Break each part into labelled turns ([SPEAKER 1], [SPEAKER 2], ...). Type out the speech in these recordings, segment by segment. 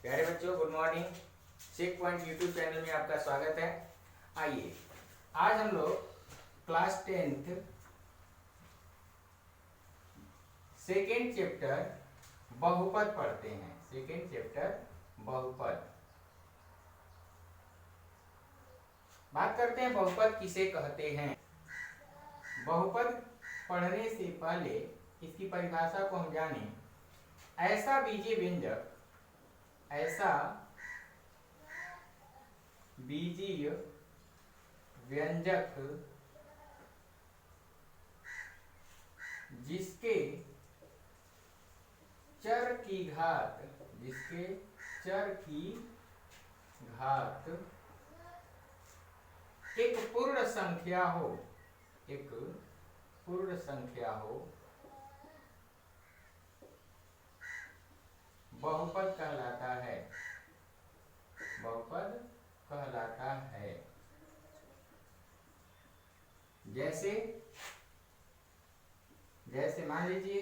[SPEAKER 1] प्यारे बच्चों, good morning. Check point YouTube channel में आपका स्वागत है। आइए आज हम लोग क्लास 10th सेकेंड चैप्टर बहुपद पढ़ते हैं। सेकेंड चैप्टर बहुपद। बात करते हैं बहुपद किसे कहते हैं। बहुपद पढ़ने से पहले इसकी परिभाषा को हम जानें। ऐसा बीजीय व्यंजक, ऐसा बीजीय व्यंजक जिसके चर की घात, जिसके चर की घात एक पूर्ण संख्या हो, एक पूर्ण संख्या हो, बहुपद कहलाता है। बहुपद कहलाता है। जैसे जैसे मान लीजिए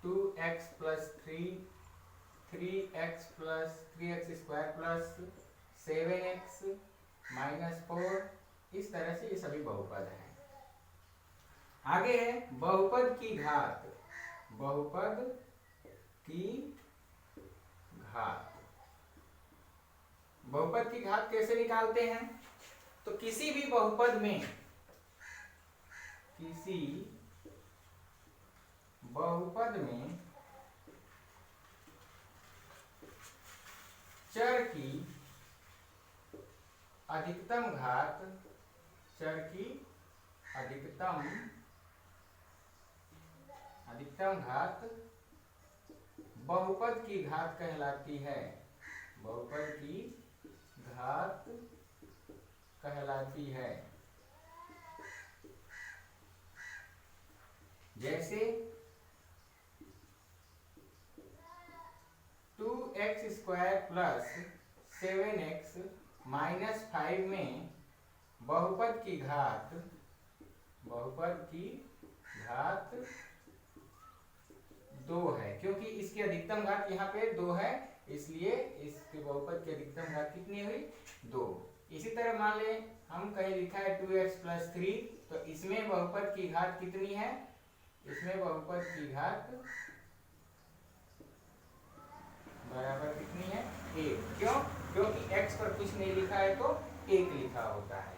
[SPEAKER 1] 2x plus 3x plus 3x square plus 7x minus 4, इस तरह से ये सभी बहुपद हैं। आगे है बहुपद की घात। बहुपद की घात, बहुपद की घात कैसे निकालते हैं? तो किसी भी बहुपद में, किसी बहुपद में चर की अधिकतम घात, चर की अधिकतम घात बहुपद की घात कहलाती है। बहुपद की घात कहलाती है। जैसे 2x square plus 7x minus 5 में बहुपद की घात 2 है, क्योंकि इसकी अधिकतम घात यहाँ पे 2 है, इसलिए इसके बहुपद की अधिकतम घात कितनी हुई? 2। इसी तरह मान लें हम कहीं लिखा है 2x प्लस 3, तो इसमें बहुपद की घात कितनी है? इसमें बहुपद की घात बराबर कितनी है? 1। क्यों? क्योंकि x पर कुछ नहीं लिखा है तो 1 लिखा होता है।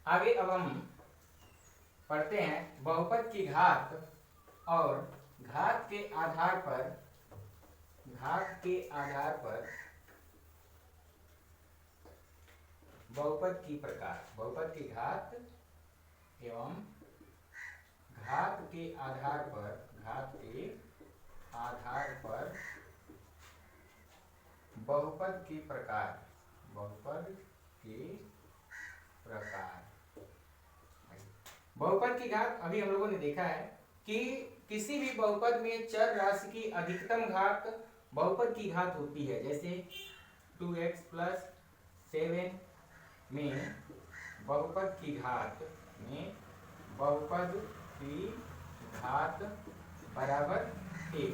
[SPEAKER 1] आगे अब हम पढ़ते हैं बहुपद की घात और घात के आधार पर बहुपद की प्रकार। बहुपद की घात एवं घात के आधार पर बहुपद के प्रकार। बहुपद की घात अभी हम लोगों ने देखा है कि किसी भी बहुपद में चर राशि की अधिकतम घात बहुपद की घात होती है। जैसे 2x प्लस 7 में बहुपद की घात बराबर 1।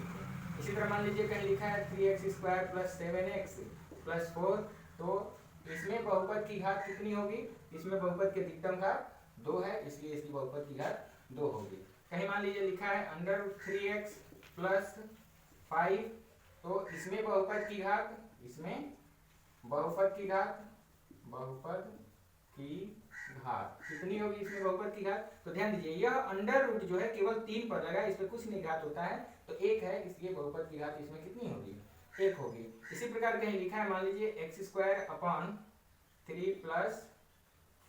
[SPEAKER 1] इसी तरह मान लीजिए कहीं लिखा है 3x square plus 7x plus 4, तो इसमें बहुपद की घात कितनी होगी? इसमें बहुपद की अधिकतम घात 2 है, इसलिए इसकी बहुपद की घात 2 होगी। कहीं मान लीजिए लिखा है अंडर 3x प्लस 5, तो इसमें बहुपद की घात कितनी होगी? इसमें बहुपद की घात, तो ध्यान दीजिए यह अंडर रूट जो है केवल 3 पर लगा, इस पर कुछ नहीं घात होता है, तो 1 है, इसलिए बहुपद की घात इसमें कितनी होगी? 1 होगी। इसी प्रकार कहीं लिखा है मान लीजिए x square upon 3 plus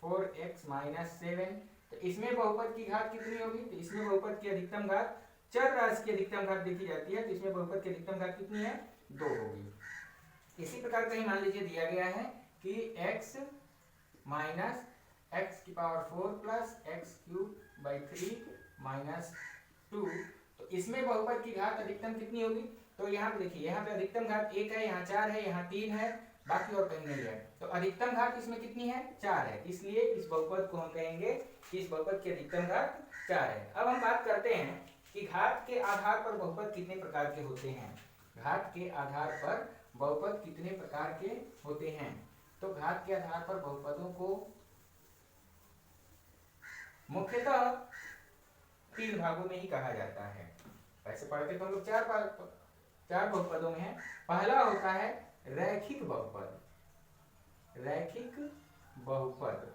[SPEAKER 1] 4x minus 7, तो इसमें बहुपद की घात कितनी होगी? तो इसमें बहुपद की अधिकतम घात, चर राशि की अधिकतम घात देखी जाती है, तो इसमें बहुपद की अधिकतम घात कितनी है? 2 होगी। इसी प्रकार कहीं मान लीजिए दिया गया है कि x माइनस x की power 4 plus x cube by 3 minus 2, तो इसमें बहुपद की घात अधिकतम कितनी होगी? तो यहाँ पे देखिए, यहाँ पे अधिकतम घात 1 है, यहाँ 4 है, यहाँ 3 है, बाकी और कहीं नहीं है, तो अधिकतम घात इसमें कितनी है? 4 है, इसलिए इस बहुपद को हम कहेंगे कि इस बहुपद की अधिकतम घात 4 है। अब हम बात करते हैं कि घात के आधार पर बहुपद कितने प्रकार के होते हैं। घात के आधार पर बहुपद कितने प्रकार के होते हैं। तो घात के आधार पर बहुपदों को मुख्यतः 3 भागों में ही कहा जाता है। वैसे पढ़ते तो हम लोग 4 बहुपदों में है। पहला होता है रैखिक बहुपद। रैखिक बहुपद,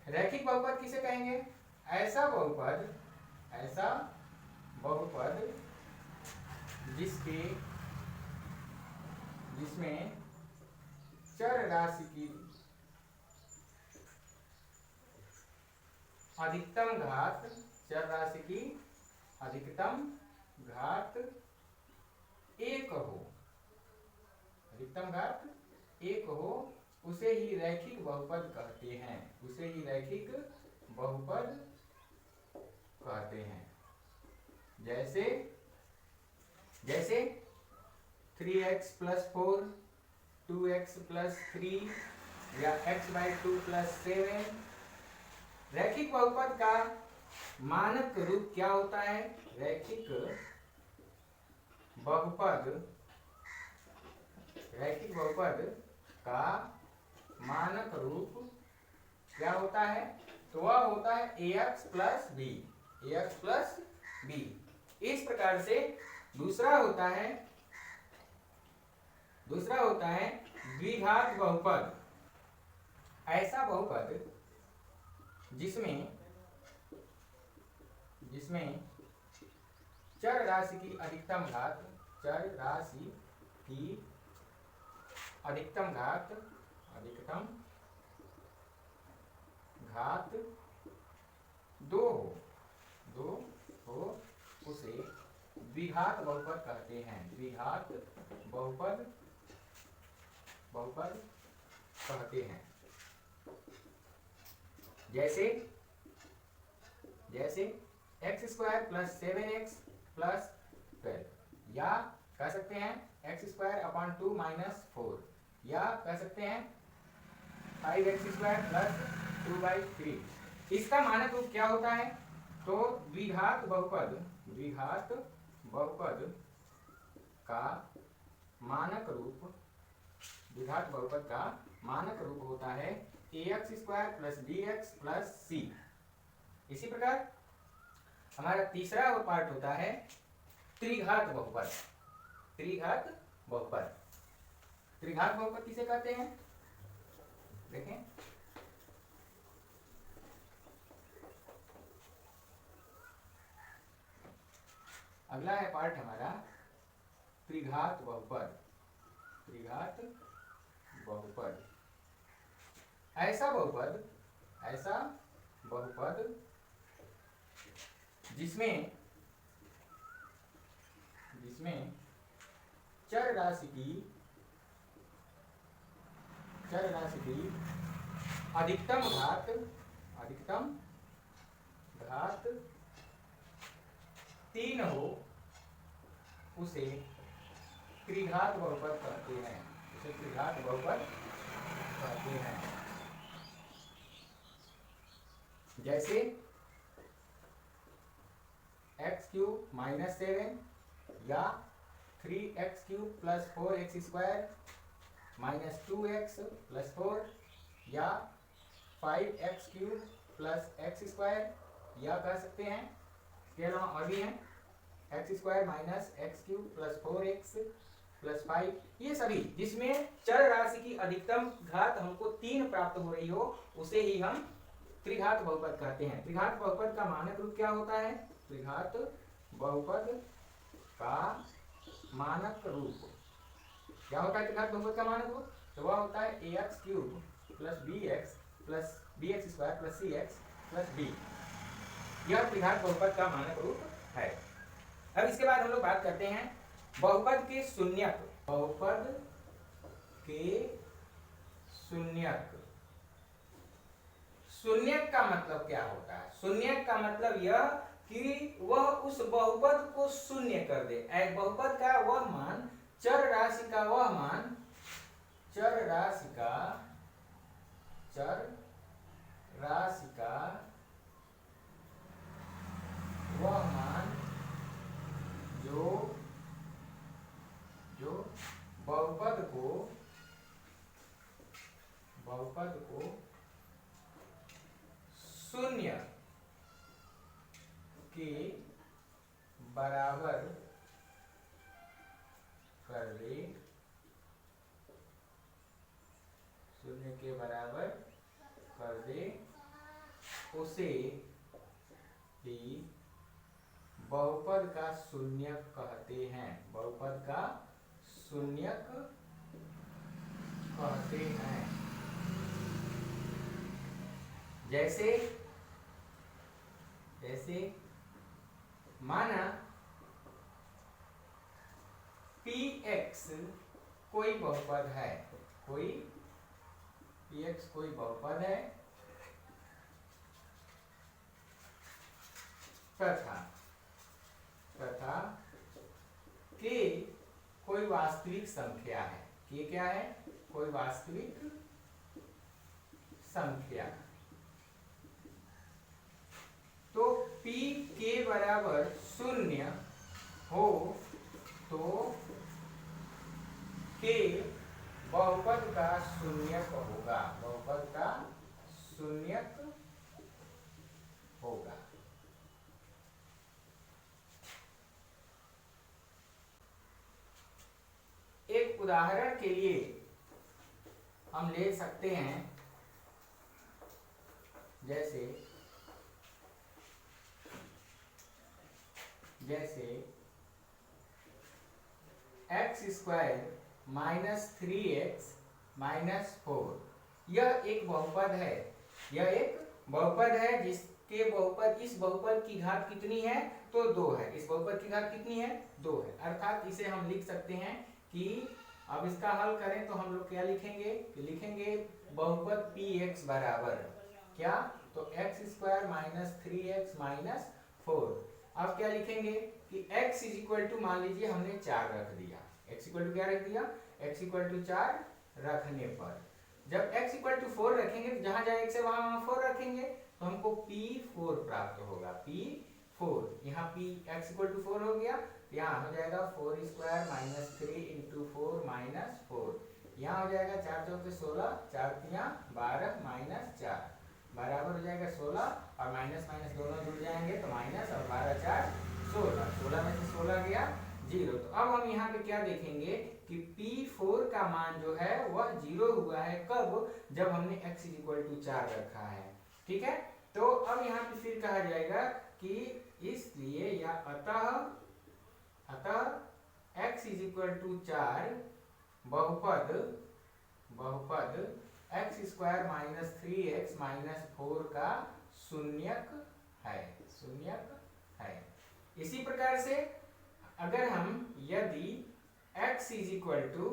[SPEAKER 1] रैखिक बहुपद किसे कहेंगे? ऐसा बहुपद जिसमें चर राशि की अधिकतम घात, चर राशि की अधिकतम घात 1 हो, अधिकतम घात 1 हो, उसे ही रैखिक बहुपद कहते हैं। उसे ही रैखिक बहुपद कहते हैं। जैसे 3x + 4, 2x + 3 या x/2 + 7। रैखिक बहुपद का मानक रूप क्या होता है? रैखिक बहुपद का मानक रूप क्या होता है? तो वह होता है ax + b, ax + b। इस प्रकार से दूसरा होता है द्विघात बहुपद। ऐसा बहुपद जिसमें चर राशि की अधिकतम घात, चर राशि की अधिकतम घात 2 हो, उसे द्विघात बहुपद कहते हैं। द्विघात बहुपद कहते हैं। जैसे x² + 7x + 12, या कह सकते हैं x² / 2 - 4, या कह सकते हैं 5x² + 2/3। इसका मानक रूप क्या होता है? तो द्विघात बहुपद का मानक रूप होता है ax² + bx + c। इसी प्रकार हमारा तीसरा पार्ट होता है त्रिघात बहुपद। त्रिघात बहुपद किसे कहते हैं? देखें, अगला है पार्ट हमारा त्रिघात बहुपद। ऐसा बहुपद जिसमें चर राशि की अधिकतम घात 3 हो, उसे त्रिघात बहुपद कहते हैं। जैसे x³ - 7 या 3x³ + 4x² - 2x + 4, या 5x³ + x², या कह सकते हैं इसके अलावा और भी हैं x² - x³ + 4x + 5। ये सभी जिसमें चर राशि की अधिकतम घात हमको 3 प्राप्त हो रही हो, उसे ही हम त्रिघात बहुपद कहते हैं। त्रिघात बहुपद का मानक रूप क्या होता है? त्रिघात बहुपद का मानक रूप क्या होता है? त्रिघात बहुपद का मानक रूप तो वह होता है ax³ + bx + bx² + cx + b। यह त्रिघात बहुपद का मानक रूप है। अब इसके बाद हम लोग बात करते हैं बहुपद के शून्यक। बहुपद के शून्यक। शून्यक का मतलब क्या होता है? शून्यक का मतलब यह कि वह उस बहुपद को शून्य कर दे। बहुपद का वह मान, चर राशि का वह मान जो बहुपद को शून्य के बराबर कर दे, शून्य के बराबर कर दे, उसे ही बहुपद का शून्यक कहते हैं। बहुपद का शून्यक कहते हैं। जैसे माना px कोई बहुपद है, px कोई बहुपद है तथा k कोई वास्तविक संख्या है। k क्या है? कोई वास्तविक संख्या। तो p के बराबर शून्य हो तो k बहुपद का शून्यक होगा, बहुपद का शून्यक होगा। एक उदाहरण के लिए हम ले सकते हैं, जैसे x square minus 3x minus 4 यह एक बहुपद है। यह एक बहुपद है जिसके बहुपद, इस बहुपद की घात कितनी है? तो 2 है। इस बहुपद की घात कितनी है? 2 है। अर्थात इसे हम लिख सकते हैं कि अब इसका हल करें तो हम लोग क्या लिखेंगे कि लिखेंगे बहुपद px बराबर क्या? तो x square minus 3x minus 4। अब क्या लिखेंगे कि x इज इक्वल टू, मान लीजिए हमने 4 रख दिया। x इक्वल टू क्या रख दिया? x इक्वल टू 4 रखने पर जब x इक्वल टू 4 रखेंगे तो जहां जहां x है वहां 4 रखेंगे तो हमको p4 प्राप्त होगा। p4 यहाँ p x इक्वल टू 4 हो गया, यहाँ हो जाएगा 4 स्क्वायर माइनस 3 इंटू 4 माइनस 4। यहाँ हो जाएगा 4 चौके 16, 4 तिया 12 माइनस 4 बराबर हो जाएगा 16 और माइनस माइनस दोनों जुड़ जाएंगे तो माइनस, और 12 4 16, 16 में से 16 गया 0। तो अब हम यहाँ पे क्या देखेंगे कि P4 का मान जो है वह 0 हुआ है। कब? जब हमने x इज इक्वल टू 4 रखा है। ठीक है, तो अब यहाँ पे फिर कहा जाएगा कि इसलिए या अतः x इज इक्वल टू 4 बहुपद x square minus 3x minus 4 का शून्यक है। इसी प्रकार से अगर हम यदि x इज इक्वल टू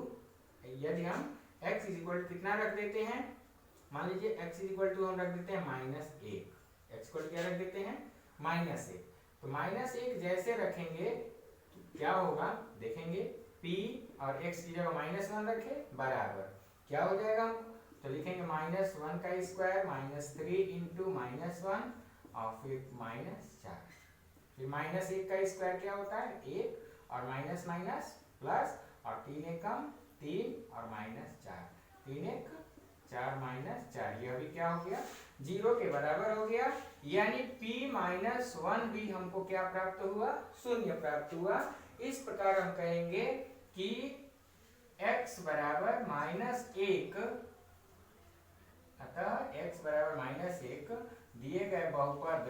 [SPEAKER 1] कितना रख देते हैं, मान लीजिए x इज इक्वल टू हम रख देते हैं माइनस 1। x को क्या रख देते हैं? माइनस 1। तो माइनस 1 जैसे रखेंगे तो क्या होगा देखेंगे, p और x की जगह माइनस 1 रखे बराबर क्या हो जाएगा? तो लिखेंगे माइनस 1 का स्क्वायर माइनस 3 इंटू माइनस 1 और फिर माइनस 4। फिर माइनस 1 का स्क्वायर क्या होता है? 1 और माइनस माइनस प्लस और 3 एकम 3 और माइनस 4, 3 1 4 माइनस 4। यह भी क्या हो गया? 0 के बराबर हो गया। यानी p माइनस 1 भी हमको क्या प्राप्त हुआ? शून्य प्राप्त हुआ। इस प्रकार हम कहेंगे कि x बराबर माइनस 1, अतः x बराबर माइनस 1 दिए गए बहुपद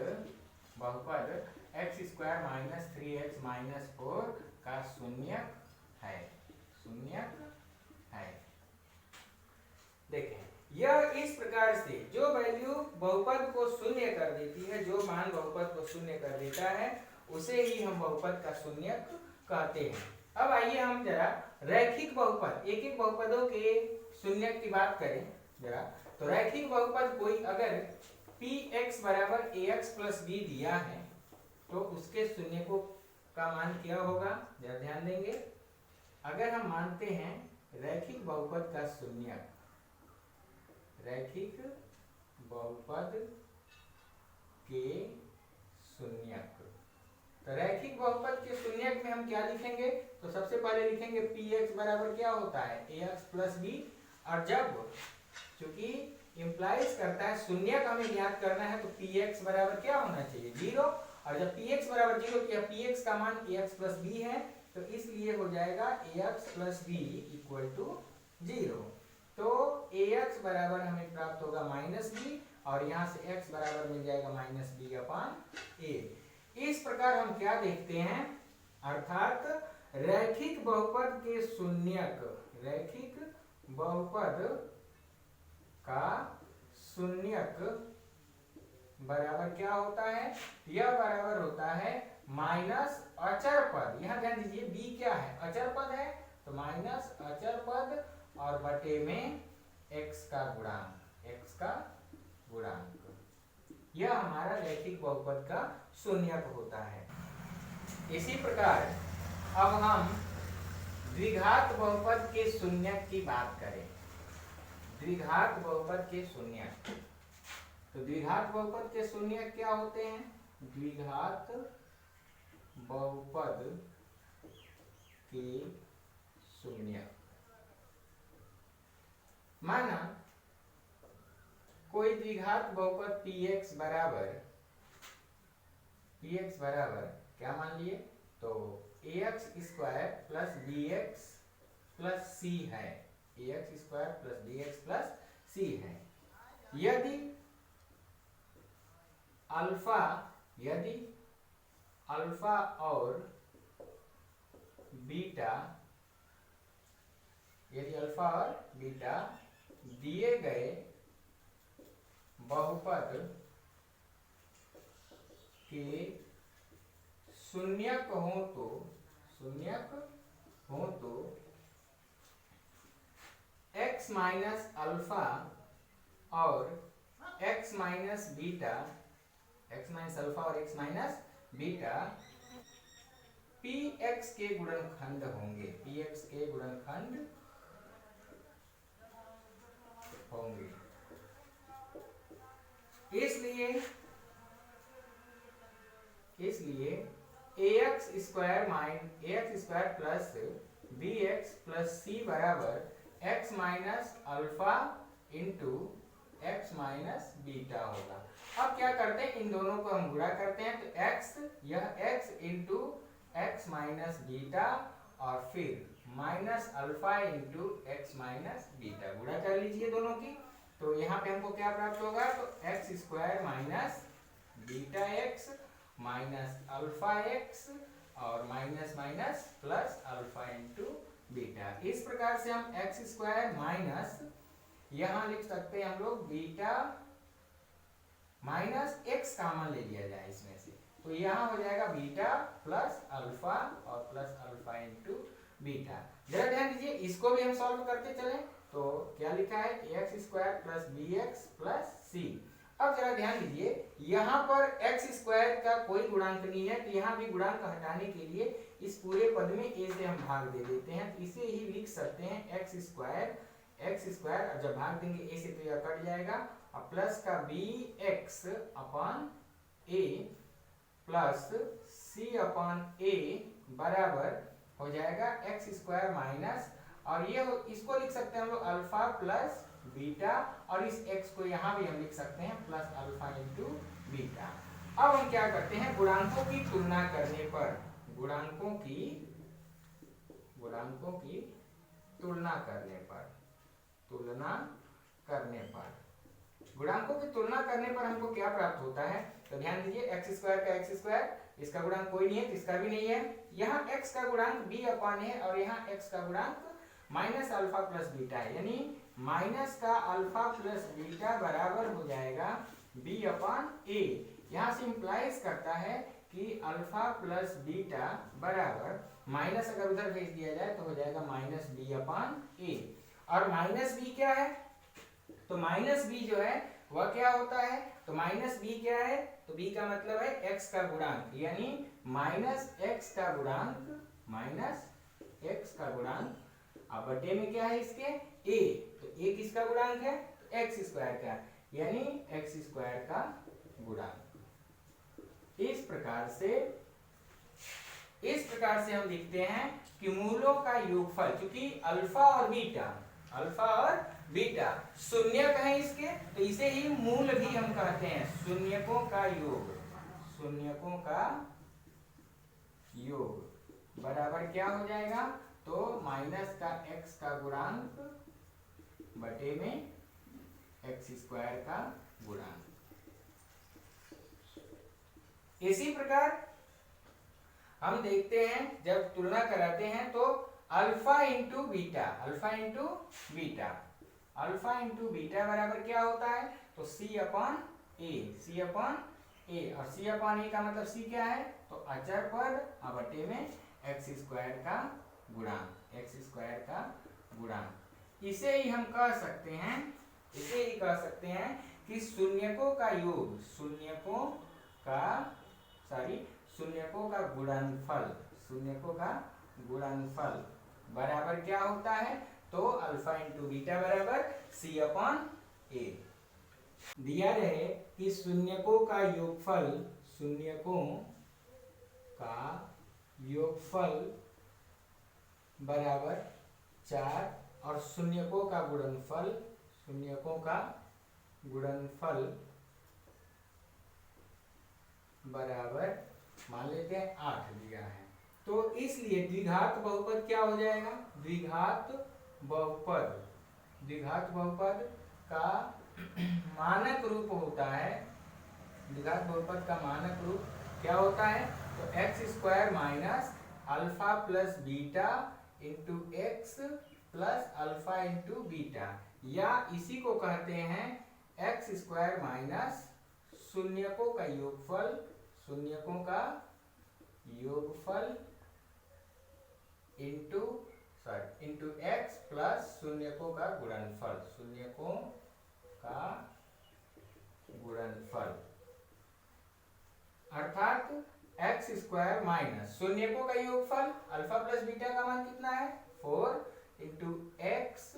[SPEAKER 1] x square minus 3x minus 4 का शून्यक है। देखें, यह इस प्रकार से जो वैल्यू बहुपद को शून्य कर देती है, जो मान बहुपद को शून्य कर देता है, उसे ही हम बहुपद का शून्यक कहते हैं। अब आइए हम जरा रैखिक बहुपद, एक एक बहुपदों के शून्यक की बात करें जरा। तो रैखिक बहुपद कोई अगर px बराबर ax प्लस b दिया है तो उसके शून्यकों का मान क्या होगा? जरा ध्यान देंगे। अगर हम मानते हैं रैखिक बहुपद का शून्यक, रैखिक बहुपद के शून्यक तो रैखिक बहुपद के शून्यक में हम क्या लिखेंगे, तो सबसे पहले लिखेंगे px बराबर क्या होता है ax प्लस b, और जब चूंकि इंप्लाइज करता है शून्यक हमें ज्ञात करना है तो px बराबर क्या होना चाहिए 0, और जब px बराबर 0 किया px का मान ax प्लस b है तो इसलिए हो जाएगा ax plus b equal to 0। तो ax बराबर हमें प्राप्त होगा माइनस बी, और यहाँ से x बराबर मिल जाएगा माइनस बी अपान ए। इस प्रकार हम क्या देखते हैं, अर्थात रैखिक बहुपद के शून्यक, रैखिक बहुपद का शून्यक बराबर क्या होता है, यह बराबर होता है माइनस अचर पद। यहाँ ध्यान दीजिए b क्या है, अचर पद है, तो माइनस अचर पद और बटे में x का गुणांक, x का गुणांक, यह हमारा रैखिक बहुपद का शून्यक होता है। इसी प्रकार अब हम द्विघात बहुपद के शून्यक की बात करें। द्विघात बहुपद के शून्यक, तो द्विघात बहुपद के शून्यक क्या होते हैं, द्विघात बहुपद के शून्यक, माना कोई द्विघात बहुपद px बराबर क्या मान लिए, तो ax square plus bx plus c है, ax square plus bx plus c है। यदि अल्फा और बीटा, यदि अल्फा और बीटा दिए गए बहुपद के शून्यक हो तो x माइनस अल्फा और x minus beta, x minus alpha और x माइनस बीटा px के गुणनखंड होंगे, px के गुणनखंड होंगे। इसलिए ax square plus bx plus c बराबर x minus alpha into x minus beta होगा। अब क्या करते हैं, इन दोनों को हम गुणा करते हैं, तो x into x minus beta और फिर minus alpha into x minus beta, गुणा कर लीजिए दोनों की। तो यहाँ पे हमको क्या प्राप्त होगा, तो x square minus beta x minus alpha x और minus minus plus alpha into beta. इस प्रकार से हम x स्क्वायर माइनस, यहाँ लिख सकते हैं हम लोग बीटा माइनस x कॉमन ले लिया जाए इसमें से, तो यहाँ हो जाएगा बीटा प्लस अल्फा और प्लस अल्फा इंटू बीटा। जरा ध्यान दीजिए, इसको भी हम सॉल्व करते चलें, तो क्या लिखा है X square plus B X plus C. अब जरा ध्यान दीजिए, यहाँ पर एक्स स्क्वायर का कोई गुणांक नहीं है, तो यहाँ भी गुणांक हटाने के लिए इस पूरे पद में ए से हम भाग दे देते हैं, तो इसे ही लिख सकते हैं एक्स स्क्वायर, जब भाग देंगे ए से तो यह कट जाएगा, और प्लस का बी एक्स अपान ए प्लस सी अपान ए बराबर हो जाएगा एक्स स्क्वायर माइनस, और ये इसको लिख सकते हैं हम लोग अल्फा प्लस बीटा, और इस x को यहाँ भी हम लिख सकते हैं प्लस अल्फा इंटू बीटा। अब हम क्या करते हैं, गुणांकों की तुलना करने पर, गुणांकों की तुलना करने पर हमको क्या प्राप्त होता है, तो ध्यान दीजिए एक्स स्क्वायर का एक्स स्क्वायर, इसका गुणांक कोई नहीं है तो इसका भी नहीं है, यहाँ x का गुणांक b अपान है और यहाँ x का गुणांक माइनस अल्फा प्लस बीटा है, यानी माइनस का अल्फा प्लस बीटा बराबर हो जाएगा b अपान ए। यहाँ से इंप्लाइज करता है कि अल्फा प्लस बीटा बराबर माइनस, अगर उधर भेज दिया जाए तो हो जाएगा माइनस बी अपान ए, और माइनस बी क्या है, तो माइनस बी जो है वह क्या होता है, तो माइनस बी क्या है, तो b का मतलब है x का गुणांक, यानी माइनस x का गुणांक, अब बटे में क्या है इसके a, तो a किसका गुणांक है, तो x स्क्वायर का, यानी x स्क्वायर का गुणांक। इस प्रकार से इस प्रकार से हम लिखते हैं कि मूलों का योगफल, क्योंकि अल्फा और बीटा शून्यक है इसके, तो इसे ही मूल भी हम कहते हैं। शून्यकों का योग बराबर क्या हो जाएगा, तो माइनस का x का गुणांक बटे में x स्क्वायर का गुणांक। इसी प्रकार हम देखते हैं जब तुलना कराते हैं तो अल्फा इंटू बीटा बराबर क्या होता है, तो c अपॉन ए, और c अपॉन ए का मतलब c क्या है, तो अचर पद बटे में x स्क्वायर का गुणांक। इसे ही हम कह सकते हैं कि शून्यकों का गुणनफल बराबर क्या होता है, तो अल्फा इंटू बीटा बराबर c अपॉन ए। दिया रहे कि शून्यकों का योगफल बराबर 4 और शून्यकों का गुणनफल बराबर मान लेते हैं 8 दिया है। तो इसलिए द्विघात बहुपद क्या हो जाएगा, द्विघात बहुपद का मानक रूप होता है, द्विघात बहुपद का मानक रूप क्या होता है, तो x square minus alpha plus beta into x plus alpha into beta, या इसी को कहते हैं एक्स स्क्वायर माइनस शून्यकों का योगफल इंटू एक्स प्लस शून्यकों का गुणनफल, अर्थात एक्स स्क्वायर माइनस शून्यकों का योगफल, अल्फा प्लस बीटा का मान कितना है 4 इंटू एक्स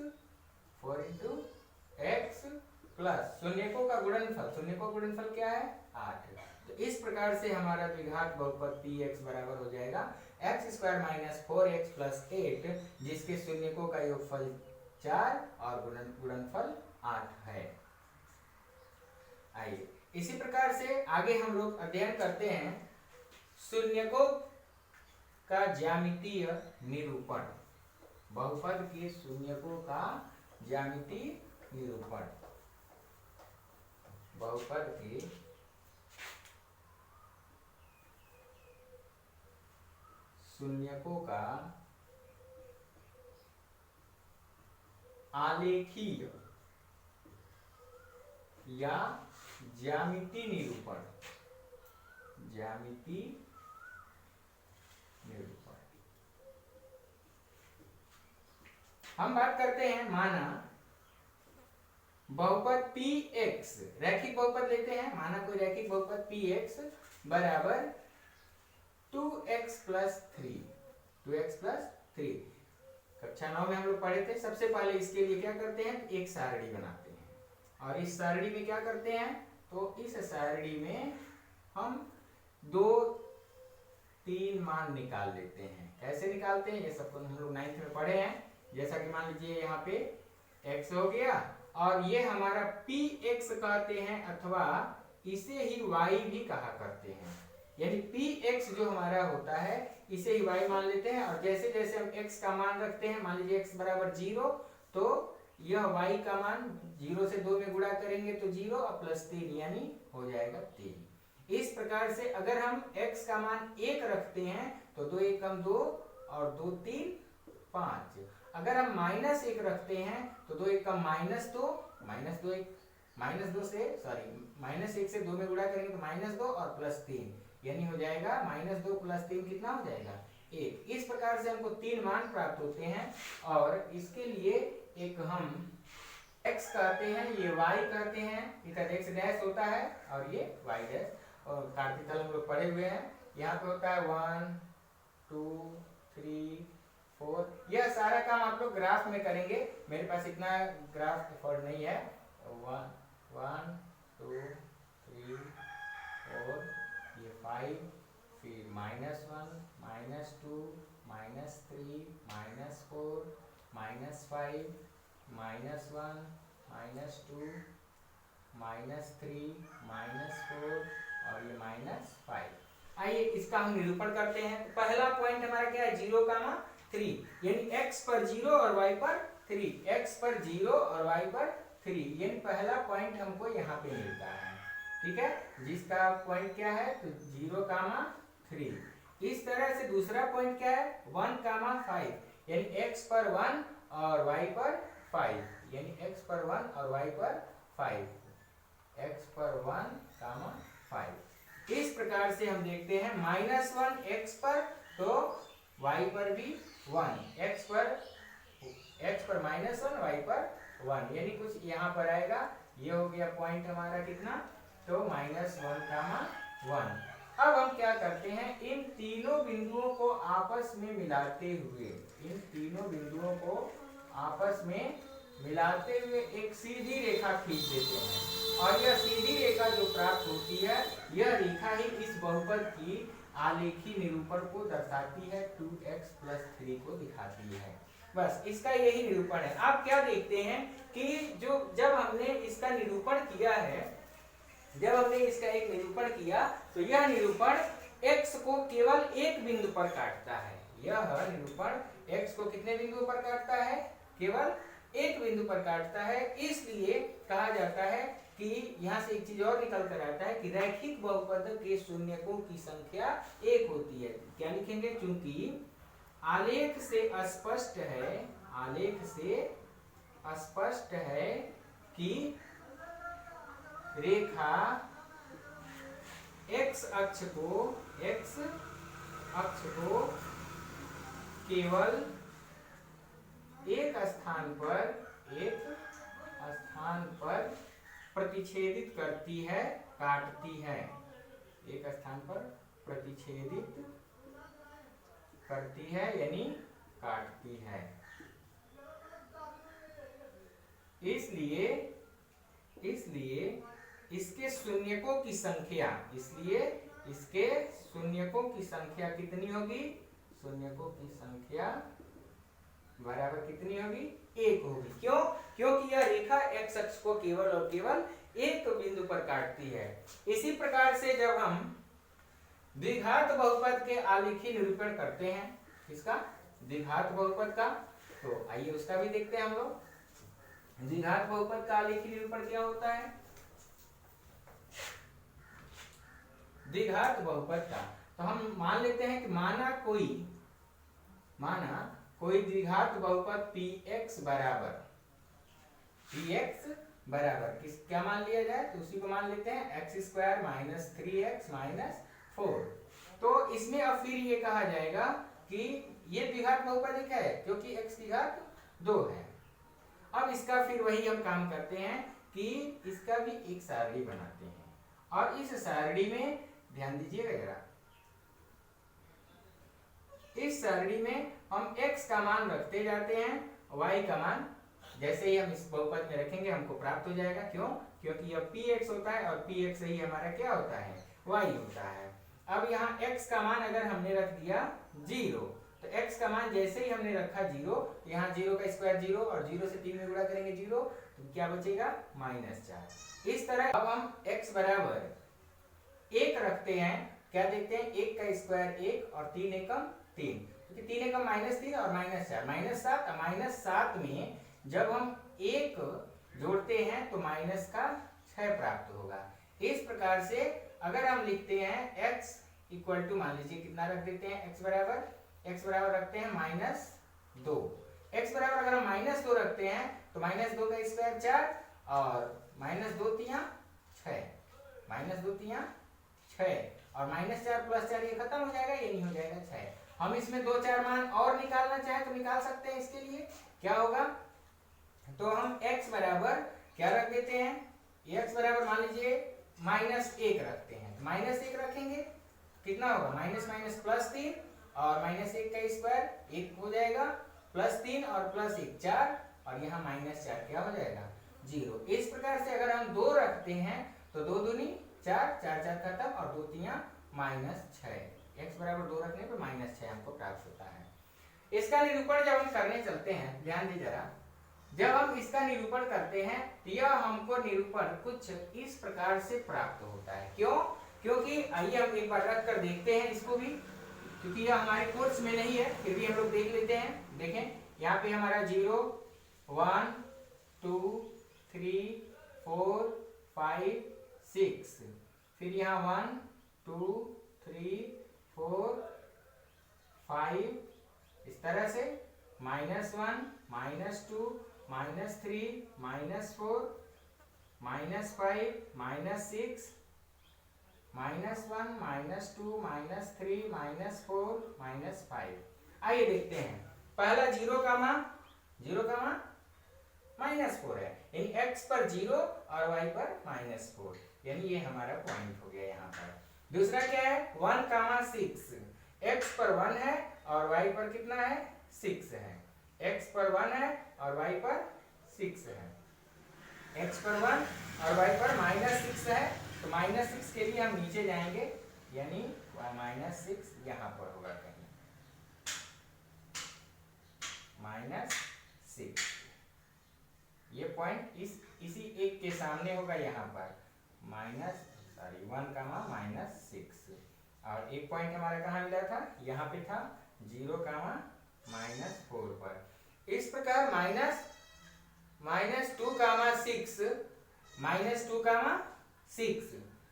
[SPEAKER 1] प्लस शून्यकों का गुणनफल क्या है 8। तो इस प्रकार से हमारा द्विघात बहुपद px बराबर हो जाएगा x square minus 4x plus 8, जिसके शून्यकों का योगफल 4 और गुणनफल 8 है। आइए इसी प्रकार से आगे हम लोग अध्ययन करते हैं शून्यकों का ज्यामितीय निरूपण, बहुपद के शून्यकों का ज्यामितीय निरूपण, बहुपद के शून्यकों का आलेखीय या ज्यामितीय निरूपण, हम बात करते हैं, माना बहुपद px, रैखिक बहुपद लेते हैं, माना कोई रैखिक बहुपद px बराबर 2x प्लस 3। कक्षा 9 में हम लोग पढ़े थे। सबसे पहले इसके लिए क्या करते हैं, एक सारणी बनाते हैं, और इस सारणी में क्या करते हैं, तो इस सारणी में हम 2, 3 मान निकाल लेते हैं। कैसे निकालते हैं, ये सब हम लोग 9th में पढ़े हैं। जैसा कि मान लीजिए यहाँ पे x हो गया, और ये हमारा px कहते हैं, अथवा इसे ही y भी कहा करते हैं। यानी px जो हमारा होता है इसे ही y मान लेते हैं, और जैसे जैसे हम x का मान रखते हैं, मान लीजिए x बराबर 0, तो यह y का मान 0 से 2 में गुणा करेंगे तो 0 और प्लस 3 यानी हो जाएगा 3। इस प्रकार से अगर हम x का मान 1 रखते हैं तो 2 1 कम 2 और 2 3 5। अगर हम माइनस 1 रखते हैं तो 2 1 कम -2, माइनस 1 से 2 में गुणा करेंगे तो -2 और प्लस 3 यानी हो जाएगा -2 प्लस 3 कितना हो जाएगा 1। इस प्रकार से हमको 3 मान प्राप्त होते हैं, और इसके लिए एक हम x कहते हैं, ये y कहते हैं, इधर x डैश होता है और ये y डैश, और कार्तिकल हम लोग पढ़े हुए हैं। यहाँ पे होता है 1 2 3 4। यह सारा काम आप लोग ग्राफ में करेंगे, मेरे पास इतना ग्राफ फॉर नहीं है। 1 2 3 4, ये 5, फिर -1 -2 -3 -4 -5 -1 -2 -3 -4 और ये -5। आइए इसका हम निरूपण करते हैं। तो पहला पॉइंट हमारा क्या है, 0, 3, यानी x पर 0 और y पर 3, x पर 0 और y पर 3, यानी पहला पॉइंट हमको यहाँ पे मिलता है। ठीक है, जिसका पॉइंट क्या है, तो 0, 3। इस तरह से दूसरा पॉइंट क्या है, 1, 5, यानी x पर 1 और y पर 5, यानी x पर 1 और y पर 5, x पर 1, 5। इस प्रकार से हम देखते हैं -1 x पर, तो y पर भी 1, x पर -1 y पर 1, यानी कुछ यहाँ पर आएगा। ये हो गया पॉइंट हमारा कितना, तो -1, 1। अब हम क्या करते हैं, इन तीनों बिंदुओं को आपस में मिलाते हुए, इन तीनों बिंदुओं को आपस में मिलाते हुए एक सीधी रेखा खींच देते हैं, और यह सीधी रेखा जो प्राप्त होती है, यह रेखा ही इस बहुपद की आलेखी निरूपण को दर्शाती है, 2x + 3 को दिखाती है। बस इसका यही निरूपण है। आप क्या देखते हैं कि जब हमने इसका निरूपण किया है, जब हमने इसका एक निरूपण किया, तो यह निरूपण x को केवल एक बिंदु पर काटता है। यह निरूपण x को कितने बिंदुओं पर काटता है, केवल एक बिंदु पर काटता है। इसलिए कहा जाता है कि यहाँ से एक चीज और निकल कर आता है कि रैखिक बहुपद के शून्यकों की संख्या 1 होती है। क्या लिखेंगे, चूंकि आलेख से स्पष्ट है, आलेख से स्पष्ट है कि रेखा x अक्ष को केवल एक स्थान पर प्रतिच्छेदित करती है, काटती है। एक स्थान पर प्रतिच्छेदित करती है, यानी काटती है। इसलिए इसके शून्यकों की संख्या, इसलिए इसके शून्यकों की संख्या कितनी होगी, शून्यकों की संख्या बराबर कितनी होगी, 1 होगी। क्यों, क्योंकि यह रेखा x अक्ष को केवल और केवल एक बिंदु पर काटती है। इसी प्रकार से जब हम द्विघात बहुपद के आलेखी निरूपण करते हैं, किसका, द्विघात बहुपद का, तो आइए उसका भी देखते हैं हम लोग। द्विघात बहुपद का आलेखी निरूपण क्या होता है, द्विघात बहुपद का, तो हम मान लेते हैं कि माना कोई द्विघात बहुपद px बराबर क्या मान लिया जाए, तो उसी को मान लेते हैं x² - 3x - 4। तो इसमें अब फिर ये कहा जाएगा कि ये द्विघात बहुपद एक है, क्योंकि x की घात 2 है। अब इसका फिर वही हम काम करते हैं कि इसका भी एक सारणी बनाते हैं, और इस सारणी में ध्यान दीजिएगा जरा, इस सारणी में हम x का मान रखते जाते हैं, y का मान जैसे ही हम इस बहुपद में रखेंगे हमको प्राप्त हो जाएगा। क्यों, क्योंकि यह px होता है, और px ही हमारा क्या होता है, y होता है। अब यहाँ x का मान अगर हमने रख दिया 0, तो x का मान जैसे ही हमने रखा 0, तो यहाँ 0 का स्क्वायर 0, और 0 से 3 में गुणा करेंगे 0, तो क्या बचेगा, -4। इस तरह अब हम x बराबर 1 रखते हैं, क्या देखते हैं, 1 का स्क्वायर 1 और 3 एकम 3, क्योंकि 3 एकम -3 और -4, -7 में जब हम 1 जोड़ते हैं तो -6 प्राप्त होगा। इस प्रकार से अगर हम लिखते हैं x इक्वल टू, मान लीजिए कितना रख देते हैं, x बराबर रखते हैं -2। x बराबर अगर हम -2 रखते हैं तो -2 का स्क्वायर 4 और -2 तिया 6, -2 तिया 6 और -4 + 4 ये खत्म हो जाएगा, ये नहीं हो जाएगा 6। हम इसमें 2-4 मान और निकालना चाहें तो निकाल सकते हैं। इसके लिए क्या होगा, तो हम x बराबर क्या रख देते हैं, x बराबर मान लीजिए -1 रखते हैं, तो -1 रखेंगे, कितना होगा, -3 और -1 का स्क्वायर 1 हो जाएगा, +3 और +1 4, और यहाँ -4 क्या हो जाएगा, 0। इस प्रकार से अगर हम 2 रखते हैं तो 2 दूनी 4, 4 4 खत्म, और 2 तिया -6। x बराबर 2 रखने पे -6 हमको प्राप्त होता है। इसका निरूपण जब हम करने चलते हैं, ध्यान दीजिए जरा, जब हम इसका निरूपण करते हैं तो यह हमको निरूपण कुछ इस प्रकार से प्राप्त होता है। क्यों? क्योंकि आइए हम एक बार रख कर देखते हैं इसको भी, क्योंकि यह हमारे कोर्स में नहीं है, फिर भी हम लोग देख लेते हैं। देखें यहाँ पे हमारा 0 1 2 3 4 5 6, फिर यहाँ 1 2 3 4 5, इस तरह से -1 -2 -3 -4 -5 -6 -1 -2 -3 -4 -5। आइए देखते हैं। पहला 0 -4 है, यानी x पर 0 और y पर -4, यानी ये हमारा पॉइंट हो गया यहाँ पर। दूसरा क्या है 1 6, x पर 1 है और y पर कितना है 6 है। x पर 1 है और y पर 6 है। x पर 1 और y पर -6 है, तो -6 के लिए हम नीचे जाएंगे, यानी -6 यहाँ पर होगा कहीं, -6, ये पॉइंट इसी एक के सामने होगा यहाँ पर, 1 -6। और एक पॉइंट हमारा कहाँ मिला था, यहाँ पे था 0 -4 पर। इस प्रकार -2 -2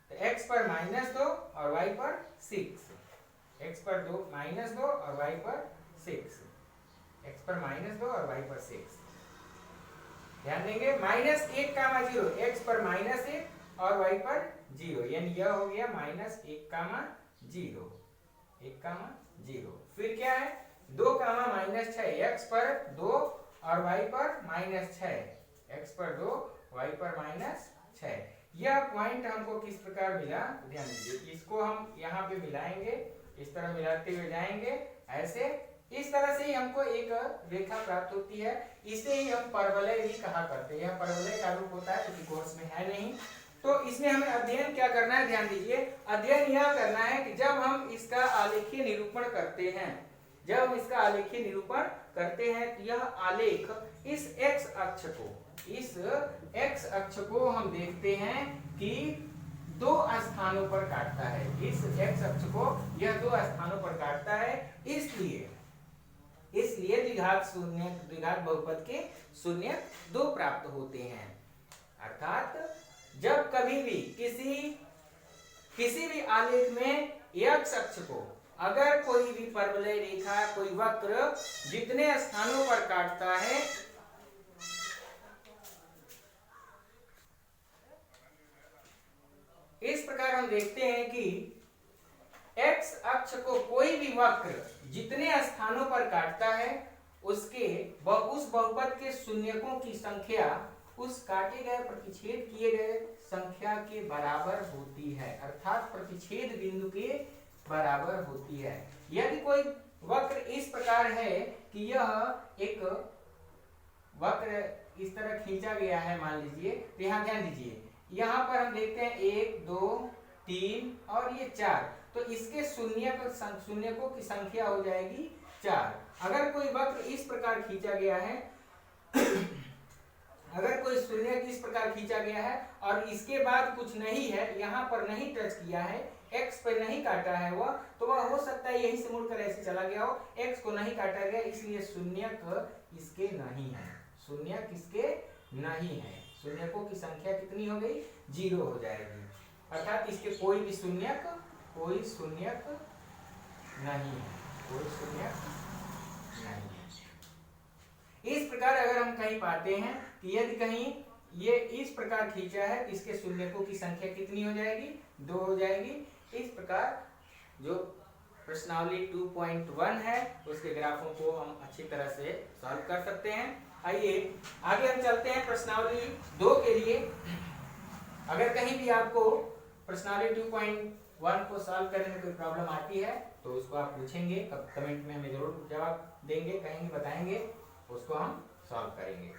[SPEAKER 1] तो x पर -2 और y पर 6, x पर -2 और y पर 6, x पर -2 और y पर 6। ध्यान देंगे -1 0, x पर -1 और y पर 0, यानी यह हो गया -1 0, 1 0। फिर क्या है 2 -6, x पर 2 और y पर -6, x पर 2 y पर -6। यह पॉइंट हमको किस प्रकार मिला, ध्यान दीजिए, इसको हम यहाँ पे मिलाएंगे, इस तरह मिलाते हुए जाएंगे, ऐसे इस तरह से ही हमको एक रेखा प्राप्त होती है। इसे ही हम परवलय भी कहा करते हैं। यह परवलय का रूप होता है, क्योंकि कोर्स में है नहीं। तो इसमें हमें अध्ययन क्या करना है, ध्यान दीजिए, अध्ययन यह करना है कि जब हम इसका आलेखीय निरूपण करते हैं, तो यह आलेख इस x अक्ष को हम देखते हैं कि 2 स्थानों पर काटता है। इस x अक्ष को यह 2 स्थानों पर काटता है, इसलिए द्विघात बहुपद के शून्य 2 प्राप्त होते हैं। अर्थात जब कभी भी किसी भी आलेख में x अक्ष को अगर कोई भी परवलय रेखा, कोई वक्र जितने स्थानों पर काटता है, इस प्रकार हम देखते हैं कि x अक्ष को कोई भी वक्र जितने स्थानों पर काटता है, उस बहुपद के शून्यकों की संख्या उस काटे गए प्रतिच्छेद किए गए संख्या के बराबर होती है, अर्थात प्रतिच्छेद बिंदु के बराबर होती है। यदि कोई वक्र इस प्रकार है कि यह एक वक्र इस तरह खींचा गया है, मान लीजिए, तो यहाँ ध्यान दीजिए, यहाँ पर हम देखते हैं 1 2 3 और ये 4, तो इसके शून्यकों की संख्या हो जाएगी 4। अगर कोई वक्र इस प्रकार खींचा गया है अगर कोई शून्य इस प्रकार खींचा गया है और इसके बाद कुछ नहीं है, यहाँ पर नहीं टच किया है, x पर नहीं काटा है वह, तो वह हो सकता है यहीं से मुड़कर ऐसे चला गया हो, x को नहीं काटा गया, इसलिए शून्यक इसके नहीं है, शून्यक इसके नहीं है। शून्यकों की संख्या कितनी हो गई, 0 हो जाएगी, अर्थात इसके कोई शून्यक नहीं है, कोई शून्यक नहीं है। इस प्रकार अगर हम कहीं पाते हैं कि यदि कहीं ये इस प्रकार खींचा है, तो इसके शून्यकों की संख्या कितनी हो जाएगी, 2 हो जाएगी। इस प्रकार जो प्रश्नावली 2.1 है उसके ग्राफों को हम अच्छी तरह से सॉल्व कर सकते हैं। आइए आगे हम चलते हैं प्रश्नावली 2 के लिए। अगर कहीं भी आपको प्रश्नावली 2.1 को सॉल्व करने में कोई प्रॉब्लम आती है तो उसको आप पूछेंगे, कमेंट में हमें जरूर जवाब देंगे, कहेंगे, बताएंगे, उसको हम सॉल्व करेंगे।